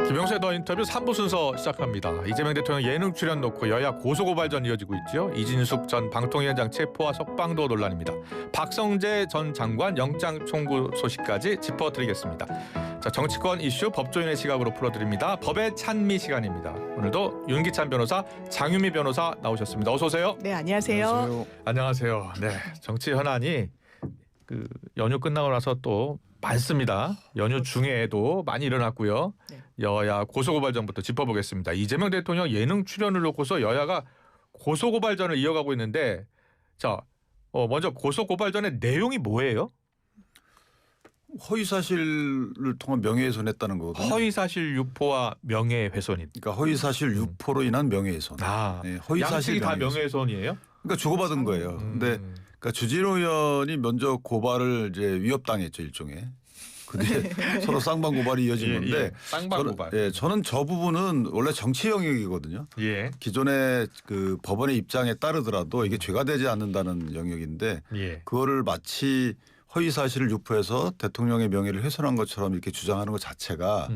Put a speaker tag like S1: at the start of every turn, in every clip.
S1: 김영수의 더 인터뷰 3부 순서 시작합니다. 이재명 대통령 예능 출연 놓고 여야 고소고발전 이어지고 있죠. 이진숙 전 방통위원장 체포와 석방도 논란입니다. 박성재 전 장관 영장 청구 소식까지 짚어드리겠습니다. 자, 정치권 이슈 법조인의 시각으로 풀어드립니다. 법의 찬미 시간입니다. 오늘도 윤기찬 변호사, 장유미 변호사 나오셨습니다. 어서 오세요.
S2: 네, 안녕하세요.
S1: 안녕하세요. 네, 정치 현안이 연휴 끝나고 나서 또 많습니다. 연휴 중에도 많이 일어났고요.
S2: 네.
S1: 여야 고소고발전부터 짚어보겠습니다. 이재명 대통령 예능 출연을 놓고서 여야가 고소고발전을 이어가고 있는데, 자, 먼저 고소고발전의 내용이 뭐예요?
S3: 허위사실을 통한 명예훼손했다는 거거든요.
S1: 허위사실 유포와 명예훼손인.
S3: 그러니까 허위사실 유포로 인한 명예훼손. 네,
S1: 양측이 다 명예훼손이에요?
S3: 그러니까 주고받은 거예요. 근데 그러니까 주진우 의원이 먼저 고발을 이제 위협당했죠, 일종의. 근데 서로 쌍방 고발이 이어진 건데.
S1: 쌍방 고발.
S3: 저는 저 부분은 원래 정치 영역이거든요.
S1: 예.
S3: 기존의 그 법원의 입장에 따르더라도 이게 죄가 되지 않는다는 영역인데 그거를 마치 허위 사실을 유포해서 대통령의 명예를 훼손한 것처럼 이렇게 주장하는 것 자체가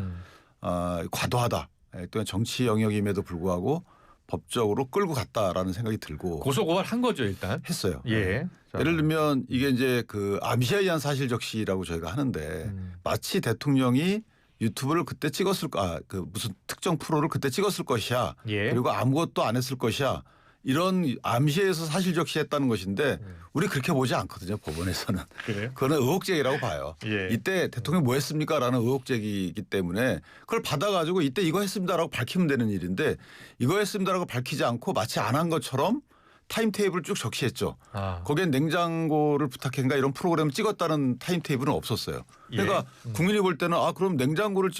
S3: 과도하다. 또한 정치 영역임에도 불구하고 법적으로 끌고 갔다라는 생각이 들고
S1: 고소고발 한 거죠, 일단.
S3: 했어요.
S1: 예.
S3: 예를 들면 이게 이제 그 암시에 의한 사실 적시라고 저희가 하는데 마치 대통령이 유튜브를 그때 찍었을 그 무슨 특정 프로를 그때 찍었을 것이야. 그리고 아무것도 안 했을 것이야. 이런 암시에서 사실 적시했다는 것인데 우리 그렇게 보지 않거든요. 법원에서는.
S1: 그래요?
S3: 그거는 의혹제기라고 봐요. 이때 대통령 뭐 했습니까? 라는 의혹제기이기 때문에 그걸 받아가지고 이때 이거 했습니다라고 밝히면 되는 일인데 이거 했습니다라고 밝히지 않고 마치 안 한 것처럼 타임테이블을 쭉 적시했죠. 거기엔 냉장고를 부탁했는가 이런 프로그램을 찍었다는 타임테이블은 없었어요. 그러니까 국민이 볼 때는 그럼 냉장고를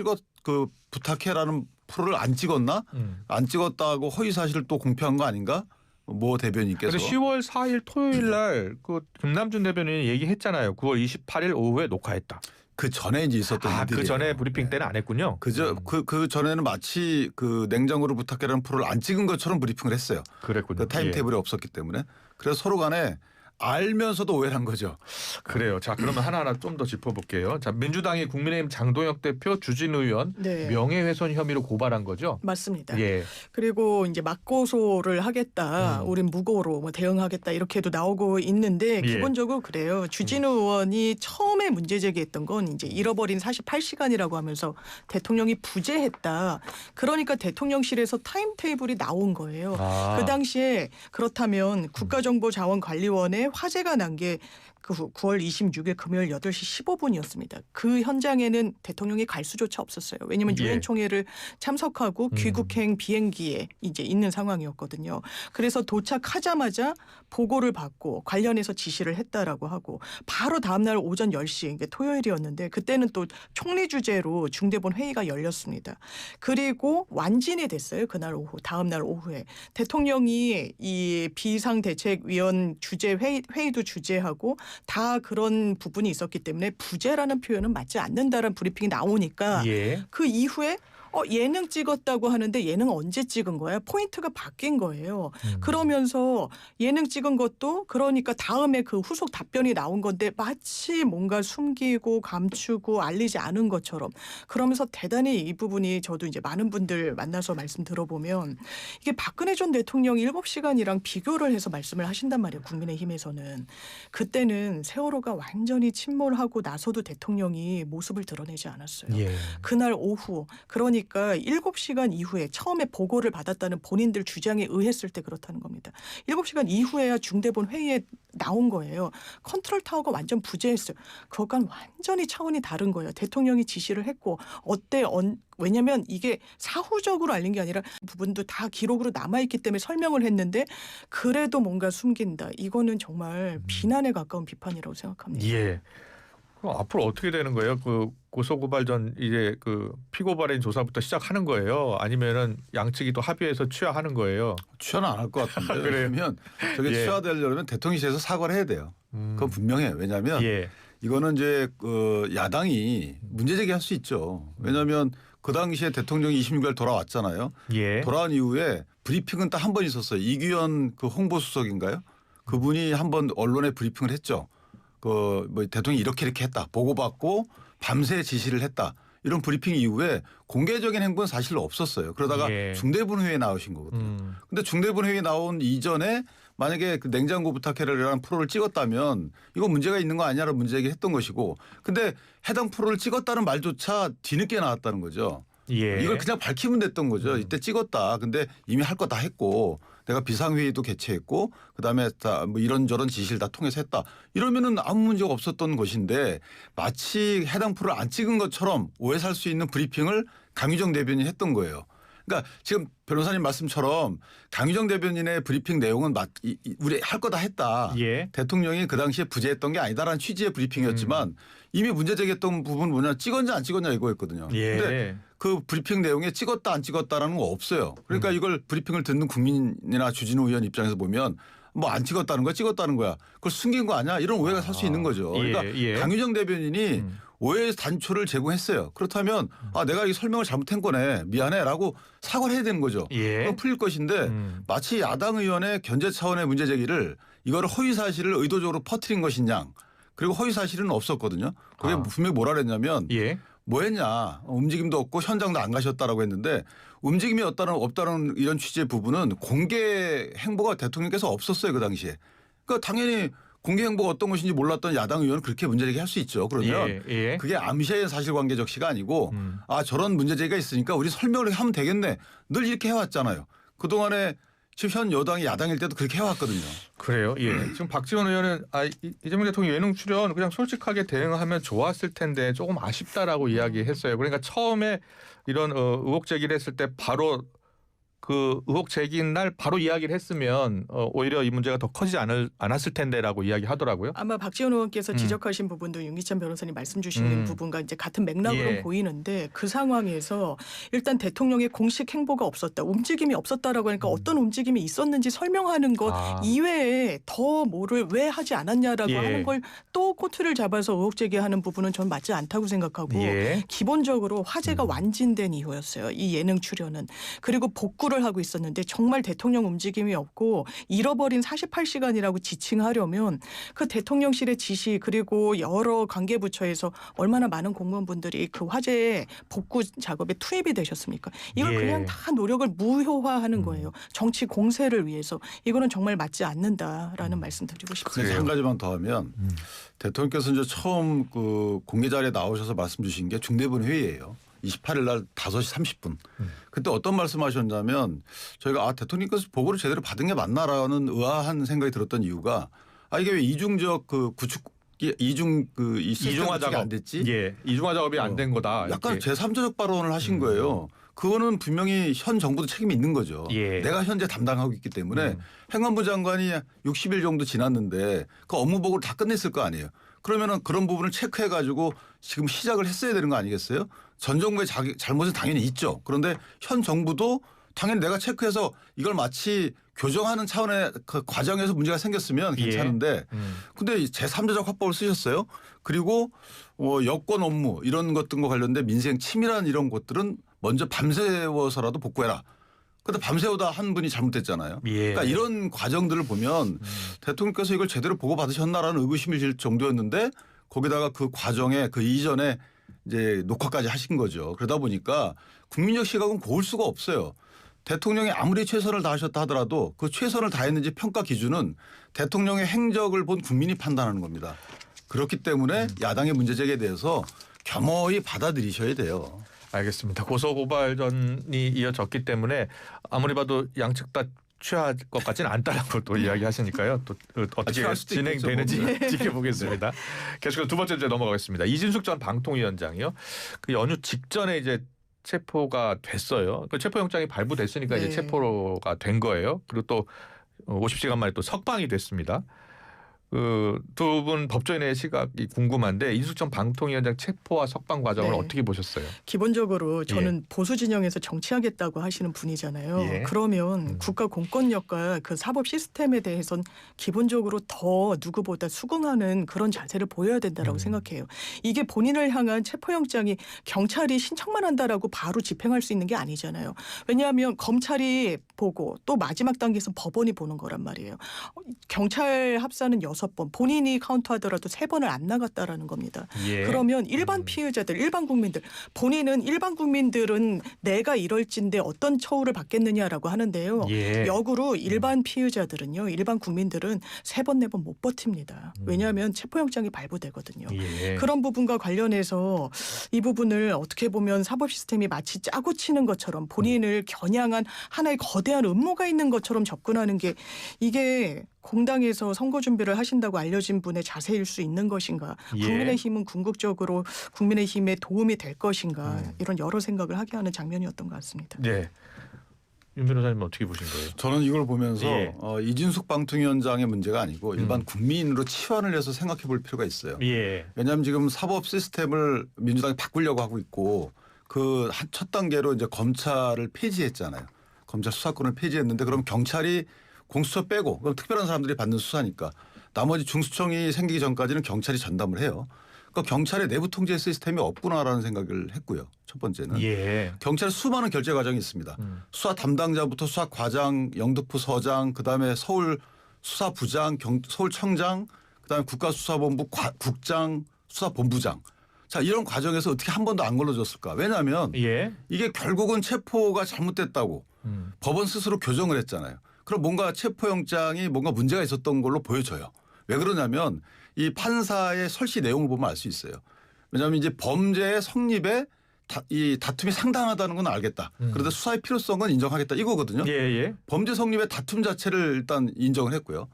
S3: 부탁해라는 프로를 안 찍었나? 안 찍었다고 허위 사실을 또 공표한 거 아닌가? 모 대변인께서.
S1: 근데 10월 4일 토요일 날 그 김남준 대변인이 얘기했잖아요. 9월 28일 오후에 녹화했다.
S3: 그 전에 이제 있었던 일들이에요.
S1: 그 전에 브리핑 때는 안 했군요.
S3: 그 전에는 마치 그 냉장고를 부탁해라는 프로를 안 찍은 것처럼 브리핑을 했어요.
S1: 그랬군요.
S3: 그 타임테이블이 없었기 때문에. 그래서 서로 간에 알면서도 오해를 한 거죠.
S1: 그래요. 자, 그러면 하나하나 좀 더 짚어볼게요. 자, 민주당이 국민의힘 장동혁 대표, 주진우 의원 명예훼손 혐의로 고발한 거죠?
S2: 맞습니다. 그리고 이제 맞고소를 하겠다. 우린 무고로 뭐 대응하겠다. 이렇게도 나오고 있는데 기본적으로 그래요. 주진우 의원이 처음에 문제 제기했던 건 이제 잃어버린 48시간이라고 하면서 대통령이 부재했다. 그러니까 대통령실에서 타임테이블이 나온 거예요. 그 당시에 그렇다면 국가정보자원관리원에 화재가 난 게 그 9월 26일 금요일 8시 15분이었습니다. 그 현장에는 대통령이 갈 수조차 없었어요. 왜냐하면 유엔 총회를 참석하고 귀국행 비행기에 이제 있는 상황이었거든요. 그래서 도착하자마자 보고를 받고 관련해서 지시를 했다라고 하고 바로 다음 날 오전 10시 이게 토요일이었는데 그때는 또 총리 주재로 중대본 회의가 열렸습니다. 그리고 완진이 됐어요. 그날 오후 다음 날 오후에 대통령이 이 비상대책위원 주재 회의도 주재하고 다 그런 부분이 있었기 때문에 부재라는 표현은 맞지 않는다라는 브리핑이 나오니까 그 이후에 예능 찍었다고 하는데 예능 언제 찍은 거야? 포인트가 바뀐 거예요. 그러면서 예능 찍은 것도 그러니까 다음에 그 후속 답변이 나온 건데 마치 뭔가 숨기고 감추고 알리지 않은 것처럼 그러면서 대단히 이 부분이 저도 이제 많은 분들 만나서 말씀 들어보면 이게 박근혜 전 대통령 7시간이랑 비교를 해서 말씀을 하신단 말이에요. 국민의힘에서는. 그때는 세월호가 완전히 침몰하고 나서도 대통령이 모습을 드러내지 않았어요. 그날 오후 그러니까 7시간 이후에 처음에 보고를 받았다는 본인들 주장에 의했을 때 그렇다는 겁니다. 7시간 이후에야 중대본 회의에 나온 거예요. 컨트롤 타워가 완전 부재했어요. 그것과는 완전히 차원이 다른 거예요. 대통령이 지시를 했고 왜냐하면 이게 사후적으로 알린 게 아니라 부분도 다 기록으로 남아있기 때문에 설명을 했는데 그래도 뭔가 숨긴다. 이거는 정말 비난에 가까운 비판이라고 생각합니다.
S1: 그럼 앞으로 어떻게 되는 거예요? 그 고소고발전 이제 그 피고발인 조사부터 시작하는 거예요? 아니면은 양측이 또 합의해서 취하하는 거예요?
S3: 취하는 안 할 것 같은데. 그러면 저게 취하되려면 대통령실에서 사과를 해야 돼요. 그건 분명해요. 왜냐하면 이거는 이제 그 야당이 문제 제기할 수 있죠. 왜냐하면 그 당시에 대통령이 26일 돌아왔잖아요. 돌아온 이후에 브리핑은 딱 한 번 있었어요. 이규현 그 홍보수석인가요? 그분이 한 번 언론에 브리핑을 했죠. 그 뭐 대통령이 이렇게 했다 보고받고 밤새 지시를 했다. 이런 브리핑 이후에 공개적인 행보는 사실 없었어요. 그러다가
S1: 예.
S3: 중대본회의에 나오신 거거든요. 근데 중대본회의에 나온 이전에 만약에 그 냉장고 부탁해라라는 프로를 찍었다면 이거 문제가 있는 거 아니냐라는 문제제기를 했던 것이고 근데 해당 프로를 찍었다는 말조차 뒤늦게 나왔다는 거죠.
S1: 예.
S3: 이걸 그냥 밝히면 됐던 거죠. 이때 찍었다. 근데 이미 할 거 다 했고 내가 비상회의도 개최했고 그다음에 다 뭐 이런저런 지시를 다 통해서 했다. 이러면은 아무 문제가 없었던 것인데 마치 해당 프로를 안 찍은 것처럼 오해 살 수 있는 브리핑을 강유정 대변인이 했던 거예요. 그러니까 지금 변호사님 말씀처럼 강유정 대변인의 브리핑 내용은 우리 할 거 다 했다.
S1: 예.
S3: 대통령이 그 당시에 부재했던 게 아니다라는 취지의 브리핑이었지만 이미 문제 제기했던 부분은 뭐냐 찍었냐 안 찍었냐 이거였거든요.
S1: 예.
S3: 근데 그 브리핑 내용에 찍었다 안 찍었다라는 거 없어요. 그러니까 이걸 브리핑을 듣는 국민이나 주진우 의원 입장에서 보면 뭐 안 찍었다는 거야 찍었다는 거야. 그걸 숨긴 거 아니야? 이런 오해가 살 수 있는 거죠. 그러니까
S1: 예.
S3: 강유정 대변인이 오해 단초를 제공했어요. 그렇다면 아 내가 이 설명을 잘못한 거네 미안해라고 사과를 해야 되는 거죠.
S1: 예.
S3: 그럼 풀릴 것인데 마치 야당 의원의 견제 차원의 문제 제기를 이거를 허위 사실을 의도적으로 퍼뜨린 것이냐 그리고 허위 사실은 없었거든요. 그게 분명히 뭐라 그랬냐면
S1: 예.
S3: 뭐 했냐 움직임도 없고 현장도 안 가셨다라고 했는데 움직임이 없다는 이런 취지의 부분은 공개 행보가 대통령께서 없었어요. 그 당시에. 그러니까 당연히 공개 행보가 어떤 것인지 몰랐던 야당 의원은 그렇게 문제제기할 수 있죠. 그러면
S1: 예.
S3: 그게 암시의 사실관계 적시가 아니고 아 저런 문제제기가 있으니까 우리 설명을 하면 되겠네. 늘 이렇게 해왔잖아요. 그동안에 지금 현 여당이 야당일 때도 그렇게 해왔거든요.
S1: 그래요. 예. 지금 박지원 의원은 이재명 대통령 예능 출연 그냥 솔직하게 대응하면 좋았을 텐데 조금 아쉽다라고 이야기했어요. 그러니까 처음에 이런 의혹 제기를 했을 때 바로 그 의혹 제기인 날 바로 이야기를 했으면 오히려 이 문제가 더 커지지 않았을 텐데라고 이야기하더라고요.
S2: 아마 박지원 의원께서 지적하신 부분도 윤기찬 변호사님 말씀 주시는 부분과 이제 같은 맥락으로
S1: 예.
S2: 보이는데 그 상황에서 일단 대통령의 공식 행보가 없었다, 움직임이 없었다라고 하니까 어떤 움직임이 있었는지 설명하는 것 이외에 더 뭐를 왜 하지 않았냐라고
S1: 예.
S2: 하는 걸 또 꼬투리를 잡아서 의혹 제기하는 부분은 전 맞지 않다고 생각하고
S1: 예.
S2: 기본적으로 화제가 완진된 이유였어요. 이 예능 출연은. 그리고 복구를 하고 있었는데 정말 대통령 움직임이 없고 잃어버린 48시간이라고 지칭하려면 그 대통령실의 지시 그리고 여러 관계부처에서 얼마나 많은 공무원분들이 그 화제의 복구 작업에 투입이 되셨습니까? 이걸
S1: 예.
S2: 그냥 다 노력을 무효화하는 거예요. 정치 공세를 위해서. 이거는 정말 맞지 않는다라는 말씀 드리고 싶습니다.
S3: 그래서 한 가지만 더 하면 대통령께서 이제 처음 그 공개 자리에 나오셔서 말씀 주신 게 중대본 회의예요. 28일 날 5시 30분. 그때 어떤 말씀하셨냐면 저희가 대통령께서 보고를 제대로 받은 게 맞나라는 의아한 생각이 들었던 이유가 이게 왜 이중적 그 구축
S1: 이중화 작업
S3: 안 됐지?
S1: 예. 이중화 작업이 안 된 거다.
S3: 약간 제3자적 발언을 하신 거예요. 그거는 분명히 현 정부도 책임이 있는 거죠.
S1: 예.
S3: 내가 현재 담당하고 있기 때문에 행안부 장관이 60일 정도 지났는데 그 업무 보고를 다 끝냈을 거 아니에요. 그러면은 그런 부분을 체크해 가지고 지금 시작을 했어야 되는 거 아니겠어요? 전 정부의 잘못은 당연히 있죠. 그런데 현 정부도 당연히 내가 체크해서 이걸 마치 교정하는 차원의 그 과정에서 문제가 생겼으면 괜찮은데 근데 제3자적 화법을 쓰셨어요. 그리고 여권 업무 이런 것들과 관련된 민생 치밀한 이런 것들은 먼저 밤새워서라도 복구해라. 근데 밤새우다 한 분이 잘못됐잖아요.
S1: 예.
S3: 그러니까 이런 과정들을 보면 대통령께서 이걸 제대로 보고 받으셨나라는 의구심이 들 정도였는데 거기다가 그 과정에 그 이전에 이제 녹화까지 하신 거죠. 그러다 보니까 국민적 시각은 고울 수가 없어요. 대통령이 아무리 최선을 다하셨다 하더라도 그 최선을 다했는지 평가 기준은 대통령의 행적을 본 국민이 판단하는 겁니다. 그렇기 때문에 야당의 문제 제기에 대해서 겸허히 받아들이셔야 돼요.
S1: 알겠습니다. 고소고발전이 이어졌기 때문에 아무리 봐도 양측 다 취할 것 같지는 않다라고 또 이야기하시니까요. 또 어떻게
S3: 취할 수도
S1: 진행되는지
S3: 있겠죠,
S1: 지켜보겠습니다. 계속해서 두 번째 주제 넘어가겠습니다. 이진숙 전 방통위원장이요. 그 연휴 직전에 이제 체포가 됐어요. 그 체포영장이 발부됐으니까 이제 체포가 된 거예요. 그리고 또 50시간 만에 또 석방이 됐습니다. 그 두 분 법조인의 시각이 궁금한데 이진숙 전 방통위원장 체포와 석방 과정을 어떻게 보셨어요?
S2: 기본적으로 저는 보수 진영에서 정치하겠다고 하시는 분이잖아요. 그러면 국가 공권력과 그 사법 시스템에 대해서는 기본적으로 더 누구보다 수긍하는 그런 자세를 보여야 된다라고 생각해요. 이게 본인을 향한 체포영장이 경찰이 신청만 한다라고 바로 집행할 수 있는 게 아니잖아요. 왜냐하면 검찰이 보고 또 마지막 단계에서 법원이 보는 거란 말이에요. 경찰 합사는 6 5번 본인이 카운트하더라도 3번을 안 나갔다라는 겁니다.
S1: 예.
S2: 그러면 일반 피해자들, 일반 국민들, 본인은 일반 국민들은 내가 이럴진데 어떤 처우를 받겠느냐라고 하는데요.
S1: 예.
S2: 역으로 일반 피해자들은요, 일반 국민들은 3번, 4번 못 버팁니다. 왜냐하면 체포영장이 발부되거든요.
S1: 예.
S2: 그런 부분과 관련해서 이 부분을 어떻게 보면 사법 시스템이 마치 짜고 치는 것처럼 본인을 겨냥한 하나의 거대한 음모가 있는 것처럼 접근하는 게 이게 공당에서 선거 준비를 하신다고 알려진 분의 자세일 수 있는 것인가?
S1: 예.
S2: 국민의힘은 궁극적으로 국민의힘에 도움이 될 것인가? 이런 여러 생각을 하게 하는 장면이었던 것 같습니다.
S1: 네. 윤 변호사님 어떻게 보신 거예요?
S3: 저는 이걸 보면서
S1: 예.
S3: 이진숙 방통위원장의 문제가 아니고 일반 국민으로 치환을 해서 생각해 볼 필요가 있어요.
S1: 예.
S3: 왜냐하면 지금 사법 시스템을 민주당이 바꾸려고 하고 있고 그 첫 단계로 이제 검찰을 폐지했잖아요. 검찰 수사권을 폐지했는데 그럼 경찰이 공수처 빼고 그럼 특별한 사람들이 받는 수사니까 나머지 중수청이 생기기 전까지는 경찰이 전담을 해요. 그러니까 경찰의 내부 통제 시스템이 없구나라는 생각을 했고요. 첫 번째는
S1: 예.
S3: 경찰 수많은 결제 과정이 있습니다. 수사 담당자부터 수사 과장, 영등포 서장, 그다음에 서울 수사부장, 서울청장, 그다음에 국가수사본부 국장, 수사본부장. 자, 이런 과정에서 어떻게 한 번도 안 걸러졌을까? 왜냐하면
S1: 예.
S3: 이게 결국은 체포가 잘못됐다고 법원 스스로 교정을 했잖아요. 그럼 뭔가 체포영장이 뭔가 문제가 있었던 걸로 보여져요. 왜 그러냐면 이 판사의 설시 내용을 보면 알 수 있어요. 왜냐하면 이제 범죄의 성립에 이 다툼이 상당하다는 건 알겠다. 그런데 수사의 필요성은 인정하겠다 이거거든요.
S1: 예. 예.
S3: 범죄 성립의 다툼 자체를 일단 인정을 했고요.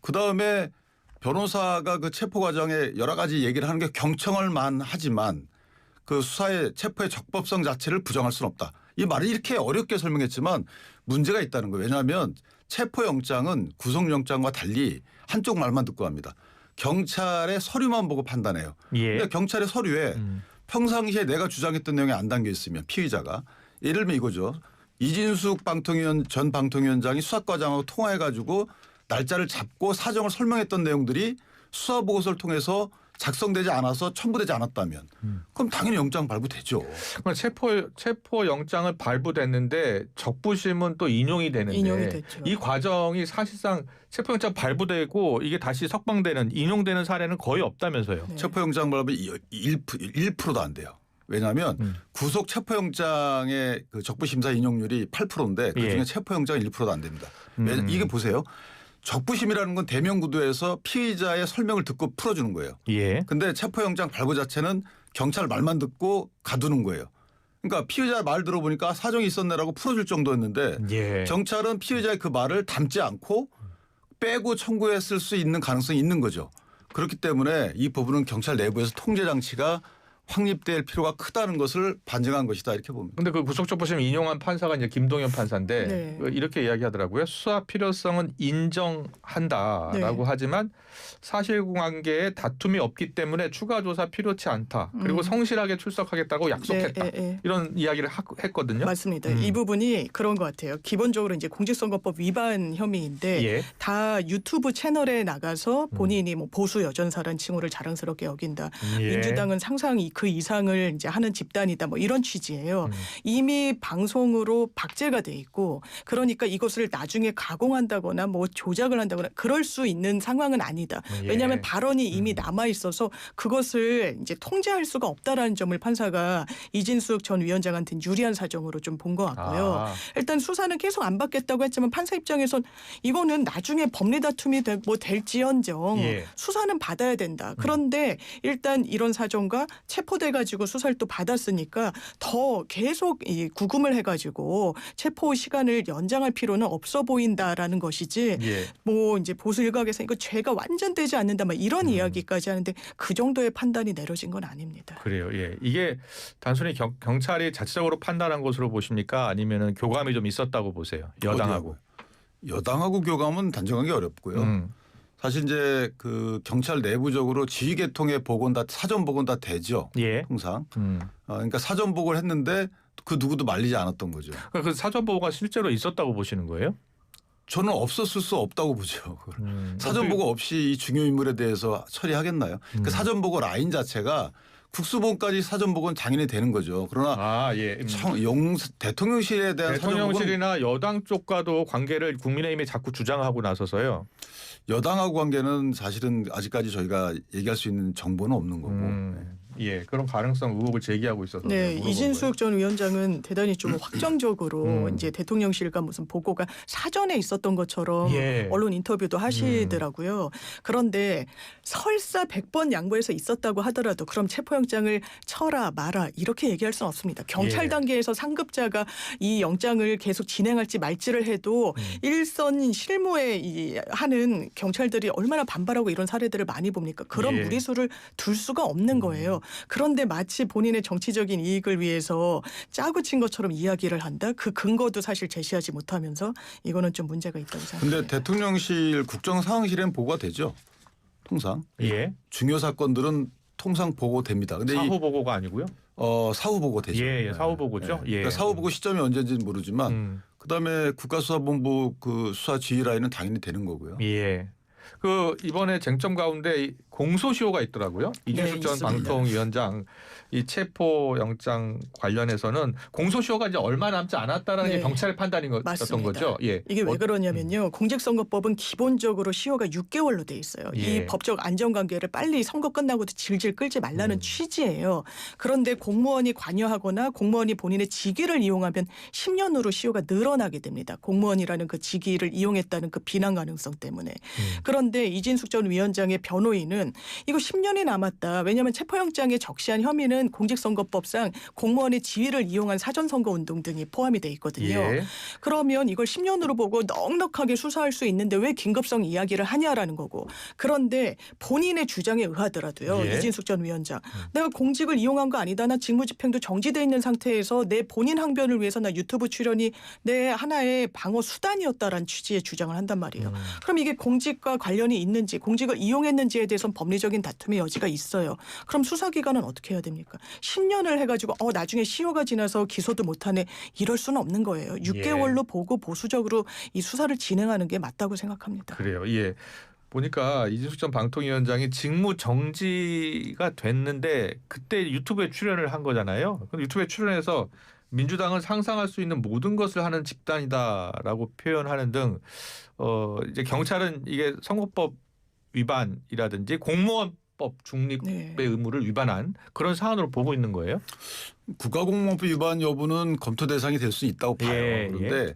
S3: 그다음에 변호사가 그 체포 과정에 여러 가지 얘기를 하는 게 경청할 만하지만 그 수사의 체포의 적법성 자체를 부정할 수는 없다. 이 말을 이렇게 어렵게 설명했지만 문제가 있다는 거예요. 왜냐하면 체포영장은 구속영장과 달리 한쪽 말만 듣고 합니다. 경찰의 서류만 보고 판단해요.
S1: 예.
S3: 근데 경찰의 서류에 평상시에 내가 주장했던 내용이 안 담겨 있으면 피의자가 예를 들면 이거죠. 이진숙 전 방통위원장이 수사과장하고 통화해가지고 날짜를 잡고 사정을 설명했던 내용들이 수사보고서를 통해서 작성되지 않아서 첨부되지 않았다면 그럼 당연히 영장 발부되죠.
S1: 체포 영장을 발부됐는데 적부심은 또 인용이 되는데
S2: 인용이 됐죠.
S1: 이 과정이 사실상 체포 영장 발부되고 이게 다시 석방되는 인용되는 사례는 거의 없다면서요.
S2: 네.
S3: 체포영장 발부 1%도 안 돼요. 왜냐하면 구속 체포영장의 그 적부심사 인용률이 8%인데 그중에
S1: 예.
S3: 체포영장 1%도 안 됩니다. 이게 보세요. 적부심이라는 건 대면구도에서 피의자의 설명을 듣고 풀어주는 거예요.
S1: 예.
S3: 근데 체포영장 발부 자체는 경찰 말만 듣고 가두는 거예요. 그러니까 피의자 말 들어보니까 사정이 있었네라고 풀어줄 정도였는데
S1: 예.
S3: 경찰은 피의자의 그 말을 담지 않고 빼고 청구했을 수 있는 가능성이 있는 거죠. 그렇기 때문에 이 부분은 경찰 내부에서 통제 장치가 확립될 필요가 크다는 것을 반증한 것이다 이렇게 봅니다.
S1: 근데 그 구속적부심 인용한 판사가 이제 김동연 판사인데
S2: 네.
S1: 이렇게 이야기하더라고요. 수사 필요성은 인정한다라고
S2: 네.
S1: 하지만 사실관계에 다툼이 없기 때문에 추가 조사 필요치 않다. 그리고 성실하게 출석하겠다고 약속했다.
S2: 네.
S1: 이런 이야기를 했거든요.
S2: 맞습니다. 이 부분이 그런 것 같아요. 기본적으로 이제 공직선거법 위반 혐의인데
S1: 예.
S2: 다 유튜브 채널에 나가서 본인이 뭐 보수 여전사란 칭호를 자랑스럽게 여긴다.
S1: 예.
S2: 민주당은 상상 그 이상을 이제 하는 집단이다. 뭐 이런 취지예요. 이미 방송으로 박제가 돼 있고 그러니까 이것을 나중에 가공한다거나 뭐 조작을 한다거나 그럴 수 있는 상황은 아니다.
S1: 예.
S2: 왜냐하면 발언이 이미 남아 있어서 그것을 이제 통제할 수가 없다라는 점을 판사가 이진숙 전 위원장한테는 유리한 사정으로 좀 본 것 같고요.
S1: 아.
S2: 일단 수사는 계속 안 받겠다고 했지만 판사 입장에선 이거는 나중에 법리 다툼이 뭐 될지언정
S1: 예.
S2: 수사는 받아야 된다. 그런데 일단 이런 사정과 체포돼 가지고 수사를 또 받았으니까 더 계속 이 구금을 해가지고 체포 시간을 연장할 필요는 없어 보인다라는 것이지.
S1: 예.
S2: 뭐 이제 보수 일각에서 이거 죄가 완전 되지 않는다 막 이런 이야기까지 하는데 그 정도의 판단이 내려진 건 아닙니다.
S1: 그래요. 예. 이게 단순히 경찰이 자체적으로 판단한 것으로 보십니까? 아니면은 교감이 좀 있었다고 보세요. 여당하고.
S3: 여당하고 교감은 단정하기 어렵고요. 사실 이제 그 경찰 내부적으로 지휘 계통의 복원 다 사전 복원 다 되죠.
S1: 예.
S3: 항상. 그러니까 사전 복원을 했는데 그 누구도 말리지 않았던 거죠.
S1: 그 사전 보고가 실제로 있었다고 보시는 거예요?
S3: 저는 없었을 수 없다고 보죠. 사전 보고 없이 이 중요 인물에 대해서 처리하겠나요? 그 사전 보고 라인 자체가 국수본까지 사전 보고는 당연히 되는 거죠. 그러나
S1: 예.
S3: 대통령실에 대한
S1: 대통령실이나 여당 쪽과도 관계를 국민의힘이 자꾸 주장하고 나서서요.
S3: 여당하고 관계는 사실은 아직까지 저희가 얘기할 수 있는 정보는 없는 거고. 네.
S1: 예, 그런 가능성 의혹을 제기하고 있어서.
S2: 네, 이진숙 전 위원장은 대단히 좀 확정적으로 이제 대통령실과 무슨 보고가 사전에 있었던 것처럼
S1: 예.
S2: 언론 인터뷰도 하시더라고요. 그런데 설사 100번 양보해서 있었다고 하더라도 그럼 체포영장을 쳐라 마라 이렇게 얘기할 수는 없습니다. 경찰
S1: 예.
S2: 단계에서 상급자가 이 영장을 계속 진행할지 말지를 해도 일선 실무에 하는 경찰들이 얼마나 반발하고 이런 사례들을 많이 봅니까? 그런
S1: 예.
S2: 무리수를 둘 수가 없는 거예요. 그런데 마치 본인의 정치적인 이익을 위해서 짜고 친 것처럼 이야기를 한다. 그 근거도 사실 제시하지 못하면서 이거는 좀 문제가 있다고 생각합니다.
S3: 근데 대통령실 국정상황실엔 보고가 되죠. 통상.
S1: 예.
S3: 중요 사건들은 통상 보고됩니다. 근데
S1: 사후 보고가 아니고요.
S3: 사후 보고 되죠.
S1: 예, 사후 보고죠. 예.
S3: 그러니까 사후 보고 시점이 언제인지는 모르지만 그다음에 국가수사본부 그 수사 지휘 라인은 당연히 되는 거고요.
S1: 예. 그 이번에 쟁점 가운데 공소시효가 있더라고요. 이준숙 전
S2: 있습니다.
S1: 방통위원장 이 체포 영장 관련해서는 공소시효가 이제 얼마 남지 않았다라는 게 경찰의 판단인 것 같던 거죠. 예.
S2: 이게 왜 그러냐면요. 공직선거법은 기본적으로 시효가 6개월로 돼 있어요.
S1: 예.
S2: 이 법적 안전관계를 빨리 선거 끝나고도 질질 끌지 말라는 취지예요. 그런데 공무원이 관여하거나 공무원이 본인의 직위를 이용하면 10년으로 시효가 늘어나게 됩니다. 공무원이라는 그 직위를 이용했다는 그 비난 가능성 때문에. 그런데 이진숙 전 위원장의 변호인은 이거 10년이 남았다. 왜냐하면 체포영장에 적시한 혐의는 공직선거법상 공무원의 지위를 이용한 사전선거운동 등이 포함이 돼 있거든요.
S1: 예.
S2: 그러면 이걸 10년으로 보고 넉넉하게 수사할 수 있는데 왜 긴급성 이야기를 하냐라는 거고. 그런데 본인의 주장에 의하더라도요.
S1: 예.
S2: 이진숙 전 위원장. 내가 공직을 이용한 거 아니다. 나 직무집행도 정지돼 있는 상태에서 내 본인 항변을 위해서 나 유튜브 출연이 내 하나의 방어 수단이었다라는 취지의 주장을 한단 말이에요. 그럼 이게 공직과 관련이 있는지 공직을 이용했는지에 대해서는 법리적인 다툼의 여지가 있어요. 그럼 수사기관은 어떻게 해야 됩니까? 10년을 해가지고 나중에 시효가 지나서 기소도 못하네. 이럴 수는 없는 거예요. 6개월로 보고 보수적으로 이 수사를 진행하는 게 맞다고 생각합니다.
S1: 그래요. 예. 보니까 이진숙 전 방통위원장이 직무 정지가 됐는데 그때 유튜브에 출연을 한 거잖아요. 근데 유튜브에 출연해서 민주당은 상상할 수 있는 모든 것을 하는 집단이다라고 표현하는 등 이제 경찰은 이게 선거법 위반이라든지 공무원법 중립의 의무를 위반한 그런 사안으로 보고 있는 거예요.
S3: 국가공무원법 위반 여부는 검토 대상이 될 수 있다고 봐요.
S1: 예,
S3: 그런데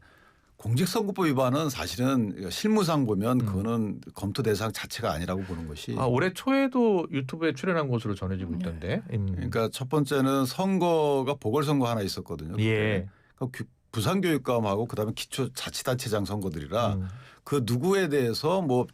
S3: 공직선거법 위반은 사실은 실무상 보면 그거는 검토 대상 자체가 아니라고 보는 것이.
S1: 올해 초에도 유튜브에 출연한 것으로 전해지고 있던데.
S3: 그러니까 첫 번째는 선거가 보궐선거 하나 있었거든요.
S1: 예.
S3: 그러니까 부산교육감하고 그다음에 기초자치단체장 선거들이라 그 누구에 대해서 뭐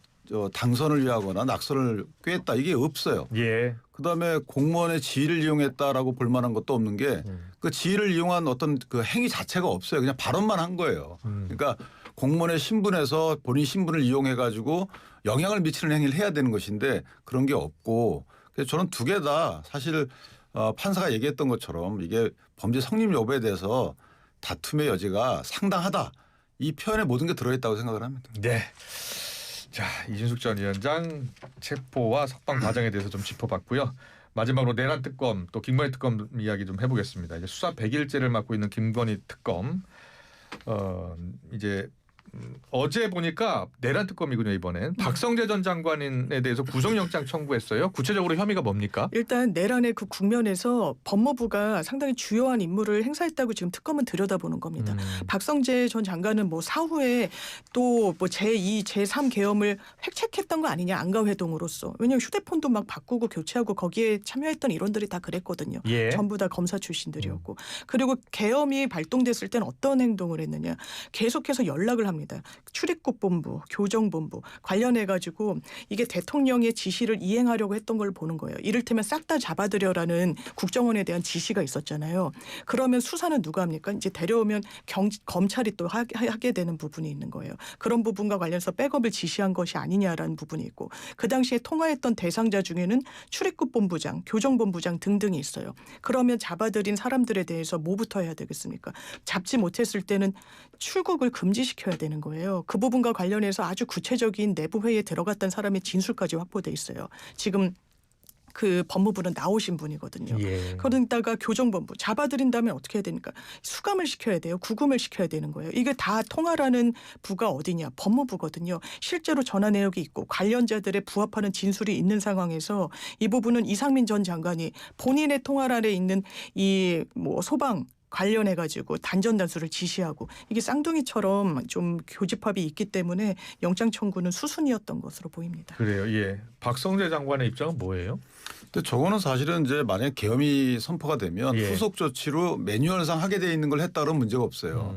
S3: 당선을 위하거나 낙선을 꾀했다 이게 없어요.
S1: 예.
S3: 그다음에 공무원의 지위를 이용했다라고 볼 만한 것도 없는 게 그 지위를 이용한 어떤 그 행위 자체가 없어요. 그냥 발언만 한 거예요. 그러니까 공무원의 신분에서 본인 신분을 이용해 가지고 영향을 미치는 행위를 해야 되는 것인데 그런 게 없고 그래서 저는 두 개 다 사실 판사가 얘기했던 것처럼 이게 범죄 성립 여부에 대해서 다툼의 여지가 상당하다. 이 표현에 모든 게 들어있다고 생각을 합니다.
S1: 네. 자, 이진숙 전 위원장 체포와 석방 과정에 대해서 좀 짚어봤고요. 마지막으로 내란 특검 또 김건희 특검 이야기 좀 해보겠습니다. 이제 수사 100일째를 맡고 있는 김건희 특검 이제 어제 보니까 내란 특검이군요. 이번엔 박성재 전 장관에 대해서 구속영장 청구했어요. 구체적으로 혐의가 뭡니까?
S2: 일단 내란의 그 국면에서 법무부가 상당히 주요한 임무를 행사했다고 지금 특검은 들여다보는 겁니다. 박성재 전 장관은 뭐 사후에 또 뭐 제2, 제3 계엄을 획책했던 거 아니냐 안가회동으로서. 왜냐하면 휴대폰도 막 바꾸고 교체하고 거기에 참여했던 일원들이 다 그랬거든요.
S1: 예.
S2: 전부 다 검사 출신들이었고. 그리고 계엄이 발동됐을 때는 어떤 행동을 했느냐. 계속해서 연락을 합니다. 출입국본부, 교정본부 관련해가지고 이게 대통령의 지시를 이행하려고 했던 걸 보는 거예요. 이를테면 싹 다 잡아들여라는 국정원에 대한 지시가 있었잖아요. 그러면 수사는 누가 합니까? 이제 데려오면 검찰이 또 하게 되는 부분이 있는 거예요. 그런 부분과 관련해서 백업을 지시한 것이 아니냐라는 부분이 있고 그 당시에 통화했던 대상자 중에는 출입국본부장, 교정본부장 등등이 있어요. 그러면 잡아들인 사람들에 대해서 뭐부터 해야 되겠습니까? 잡지 못했을 때는 출국을 금지시켜야 되는 거예요. 그 부분과 관련해서 아주 구체적인 내부 회의에 들어갔던 사람의 진술까지 확보돼 있어요. 지금 그 법무부는 나오신 분이거든요.
S1: 예.
S2: 그러다가 교정본부 잡아들인 다음에 어떻게 해야 되니까 수감을 시켜야 돼요. 구금을 시켜야 되는 거예요. 이게 다 통할하는 부가 어디냐? 법무부거든요. 실제로 전화 내역이 있고 관련자들의 부합하는 진술이 있는 상황에서 이 부분은 이상민 전 장관이 본인의 통할 안에 있는 이 뭐 소방 관련해 가지고 단전 단수를 지시하고 이게 쌍둥이처럼 좀 교집합이 있기 때문에 영장 청구는 수순이었던 것으로 보입니다.
S1: 그래요. 예. 박성재 장관의 입장은 뭐예요?
S3: 근데 저거는 사실은 이제 만약 계엄이 선포가 되면
S1: 예.
S3: 후속 조치로 매뉴얼상 하게 돼 있는 걸 했다 그러면 문제가 없어요.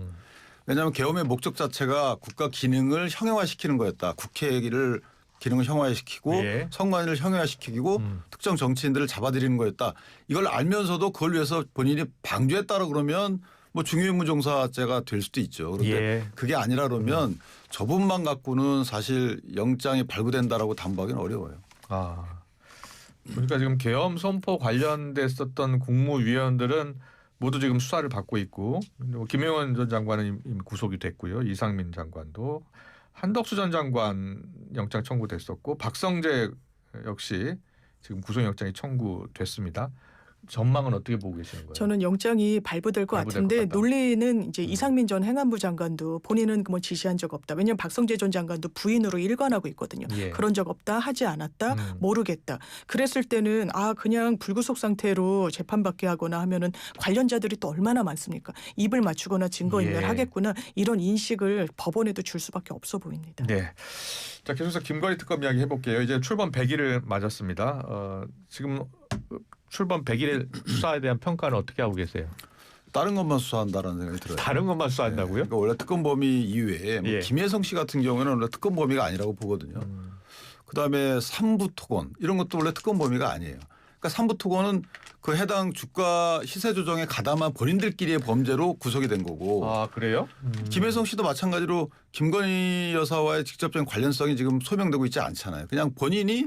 S3: 왜냐하면 계엄의 목적 자체가 국가 기능을 형용화시키는 거였다. 국회를 기능을 형용화시키고
S1: 예.
S3: 선관위를 형용화시키고 특정 정치인들을 잡아들이는 거였다. 이걸 알면서도 그걸 위해서 본인이 방조했다라 그러면 뭐 중요임무종사죄가 될 수도 있죠. 그런데
S1: 예.
S3: 그게 아니라 그러면 저 부분만 갖고는 사실 영장이 발부된다라고 담보하기는 어려워요.
S1: 아. 그러니까 지금 계엄 선포 관련됐었던 국무위원들은 모두 지금 수사를 받고 있고 김영원 전 장관은 이미 구속이 됐고요. 이상민 장관도 한덕수 전 장관 영장 청구됐었고 박성재 역시 지금 구속영장이 청구됐습니다. 전망은 어떻게 보고 계시는 거예요?
S2: 저는 영장이 발부될 것
S1: 발부될
S2: 같은데
S1: 것 같다.
S2: 논리는 이제 이상민 전 행안부 장관도 본인은 뭐 지시한 적 없다. 왜냐하면 박성재 전 장관도 부인으로 일관하고 있거든요.
S1: 예.
S2: 그런 적 없다, 하지 않았다, 모르겠다. 그랬을 때는 그냥 불구속 상태로 재판받게 하거나 하면은 관련자들이 또 얼마나 많습니까? 입을 맞추거나 증거인멸하겠구나 이런 인식을 법원에도 줄 수밖에 없어 보입니다.
S1: 네. 자, 계속해서 김건희 특검 이야기 해볼게요. 이제 출범 100일을 맞았습니다. 지금 출범 100일 수사에 대한 평가는 어떻게 하고 계세요?
S3: 다른 것만 수사한다라는 생각이 들어요.
S1: 다른 것만 수사한다고요?
S3: 그러니까 원래 특검 범위 이외에 뭐
S1: 예.
S3: 김혜성 씨 같은 경우에는 원래 특검 범위가 아니라고 보거든요. 그다음에 삼부 토건 이런 것도 원래 특검 범위가 아니에요. 그러니까 삼부 토건은 그 해당 주가 시세 조정에 가담한 본인들끼리의 범죄로 구속이 된 거고.
S1: 아, 그래요?
S3: 김혜성 씨도 마찬가지로 김건희 여사와의 직접적인 관련성이 지금 소명되고 있지 않잖아요. 그냥 본인이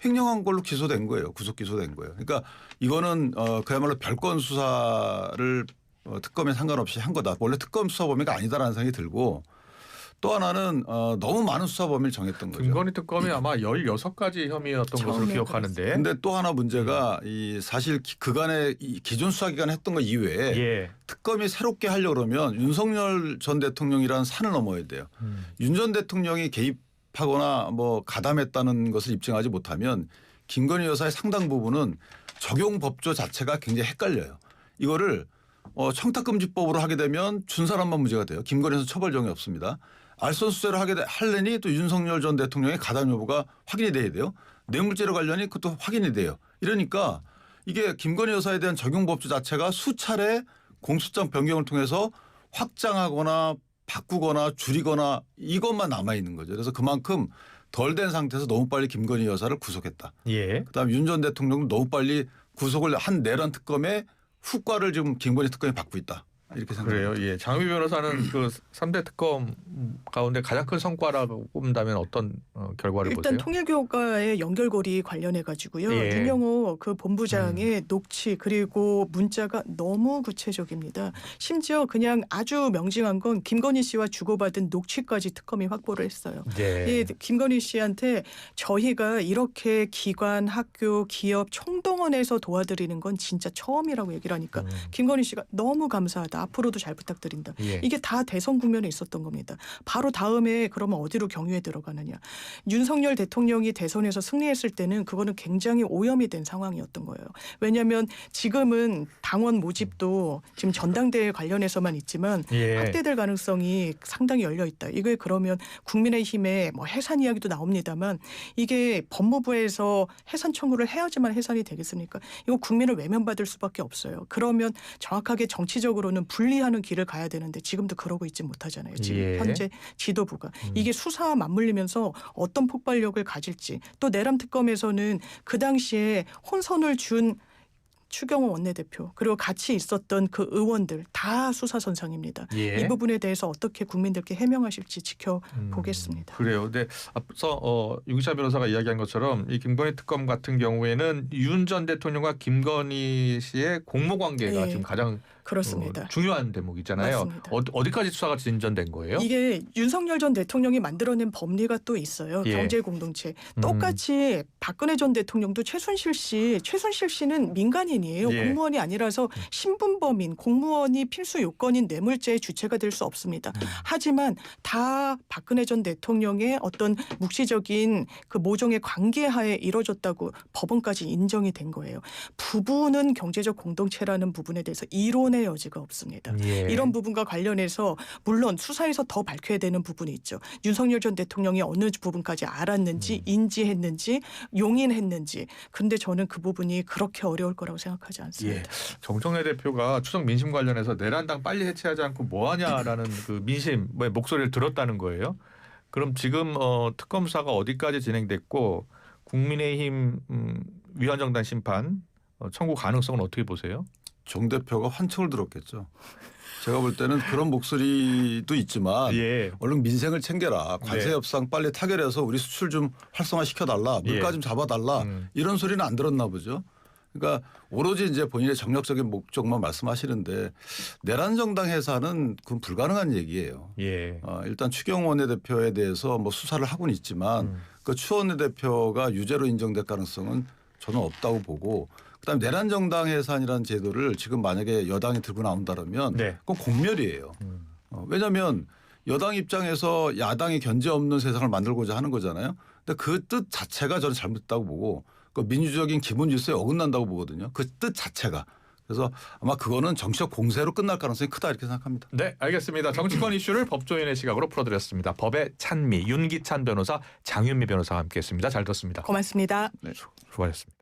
S3: 횡령한 걸로 기소된 거예요. 구속 기소된 거예요. 그러니까 이거는 그야말로 별건 수사를 특검에 상관없이 한 거다. 원래 특검 수사 범위가 아니다라는 생각이 들고 또 하나는 너무 많은 수사 범위를 정했던 거죠.
S1: 김건희 특검이 아마 16가지 혐의였던 것으로
S2: 처음에
S1: 기억하는데.
S3: 근데 또 하나 문제가 이 사실 그간의 이 기존 수사기관 했던 거 이외에
S1: 예.
S3: 특검이 새롭게 하려고 그러면 윤석열 전 대통령이라는 산을 넘어야 돼요. 윤 전 대통령이 개입하거나 뭐 가담했다는 것을 입증하지 못하면 김건희 여사의 상당 부분은 적용 법조 자체가 굉장히 헷갈려요. 이거를 청탁금지법으로 하게 되면 준 사람만 문제가 돼요. 김건희 여사 처벌 정이 없습니다. 알선수재로 하려니 또 윤석열 전 대통령의 가담 여부가 확인이 돼야 돼요. 뇌물죄로 관련이 그것도 확인이 돼요. 이러니까 이게 김건희 여사에 대한 적용 법조 자체가 수차례 공소장 변경을 통해서 확장하거나 바꾸거나 줄이거나 이것만 남아 있는 거죠. 그래서 그만큼 덜 된 상태에서 너무 빨리 김건희 여사를 구속했다.
S1: 예.
S3: 그다음 윤 전 대통령도 너무 빨리 구속을 한 내란 특검의 후과를 지금 김건희 특검이 받고 있다. 이렇게 생각합니다.
S1: 그래요. 예. 장미 변호사는 그 3대 특검 가운데 가장 큰 성과라고 꼽는다면 어떤 결과를
S2: 일단
S1: 보세요?
S2: 통일교과의 연결고리 관련해 가지고요.
S1: 예.
S2: 윤영호 그 본부장의 녹취 그리고 문자가 너무 구체적입니다. 심지어 그냥 아주 명징한 건 김건희 씨와 주고받은 녹취까지 특검이 확보를 했어요.
S1: 예.
S2: 이 김건희 씨한테 저희가 이렇게 기관, 학교, 기업 총동원해서 도와드리는 건 진짜 처음이라고 얘기를 하니까 김건희 씨가 너무 감사하다. 앞으로도 잘 부탁드린다.
S1: 예.
S2: 이게 다 대선 국면에 있었던 겁니다. 바로 다음에 그러면 어디로 경유에 들어가느냐. 윤석열 대통령이 대선에서 승리했을 때는 그거는 굉장히 오염이 된 상황이었던 거예요. 왜냐하면 지금은 당원 모집도 지금 전당대회 관련해서만 있지만
S1: 예.
S2: 확대될 가능성이 상당히 열려 있다. 이게 그러면 국민의힘의 뭐 해산 이야기도 나옵니다만 이게 법무부에서 해산 청구를 해야지만 해산이 되겠습니까? 이거 국민을 외면받을 수밖에 없어요. 그러면 정확하게 정치적으로는 분리하는 길을 가야 되는데 지금도 그러고 있지 못하잖아요. 지금
S1: 예.
S2: 현재 지도부가. 이게 수사와 맞물리면서 어떤 폭발력을 가질지 또 내란 특검에서는 그 당시에 혼선을 준 추경호 원내대표 그리고 같이 있었던 그 의원들 다 수사선상입니다.
S1: 예.
S2: 이 부분에 대해서 어떻게 국민들께 해명하실지 지켜보겠습니다.
S1: 그래요. 근데 앞서 윤기찬 변호사가 이야기한 것처럼 이 김건희 특검 같은 경우에는 윤 전 대통령과 김건희 씨의 공모 관계가
S2: 예.
S1: 지금 가장
S2: 그렇습니다.
S1: 중요한 대목이잖아요.
S2: 맞습니다.
S1: 어디까지 수사가 진전된 거예요?
S2: 이게 윤석열 전 대통령이 만들어낸 법리가 또 있어요.
S1: 예.
S2: 경제 공동체. 똑같이 박근혜 전 대통령도 최순실 씨는 민간인이에요.
S1: 예.
S2: 공무원이 아니라서 신분범인 공무원이 필수 요건인 뇌물죄의 주체가 될 수 없습니다. 하지만 다 박근혜 전 대통령의 어떤 묵시적인 그 모종의 관계하에 이뤄졌다고 법원까지 인정이 된 거예요. 부부는 경제적 공동체라는 부분에 대해서 이론의 여지가 없습니다.
S1: 예.
S2: 이런 부분과 관련해서 물론 수사에서 더 밝혀야 되는 부분이 있죠. 윤석열 전 대통령이 어느 부분까지 알았는지 인지했는지 용인했는지. 근데 저는 그 부분이 그렇게 어려울 거라고 생각하지 않습니다.
S1: 예. 정청래 대표가 추석 민심 관련해서 내란당 빨리 해체하지 않고 뭐하냐라는 그 민심 목소리를 들었다는 거예요. 그럼 지금 특검 수사가 어디까지 진행됐고 국민의힘 위헌정당 심판 청구 가능성은 어떻게 보세요?
S3: 정 대표가 환청을 들었겠죠. 제가 볼 때는 그런 목소리도 있지만
S1: 예.
S3: 얼른 민생을 챙겨라. 관세
S1: 네.
S3: 협상 빨리 타결해서 우리 수출 좀 활성화시켜달라. 물가
S1: 예.
S3: 좀 잡아달라. 이런 소리는 안 들었나 보죠. 그러니까 오로지 이제 본인의 정략적인 목적만 말씀하시는데 내란 정당 해산은 그건 불가능한 얘기예요.
S1: 예.
S3: 일단 추경호 원내대표에 대해서 뭐 수사를 하고는 있지만 그 추 원내대표가 유죄로 인정될 가능성은 저는 없다고 보고 그다음에 내란 정당 해산이라는 제도를 지금 만약에 여당이 들고 나온다면
S1: 네.
S3: 그건 공멸이에요. 왜냐하면 여당 입장에서 야당이 견제 없는 세상을 만들고자 하는 거잖아요. 근데 그 뜻 자체가 저는 잘못됐다고 보고 그 민주적인 기본 질서에 어긋난다고 보거든요. 그 뜻 자체가. 그래서 아마 그거는 정치적 공세로 끝날 가능성이 크다 이렇게 생각합니다.
S1: 네, 알겠습니다. 정치권 이슈를 법조인의 시각으로 풀어드렸습니다. 법의 찬미, 윤기찬 변호사, 장윤미 변호사와 함께했습니다. 잘 들었습니다.
S2: 고맙습니다.
S3: 네.
S1: 수고하셨습니다.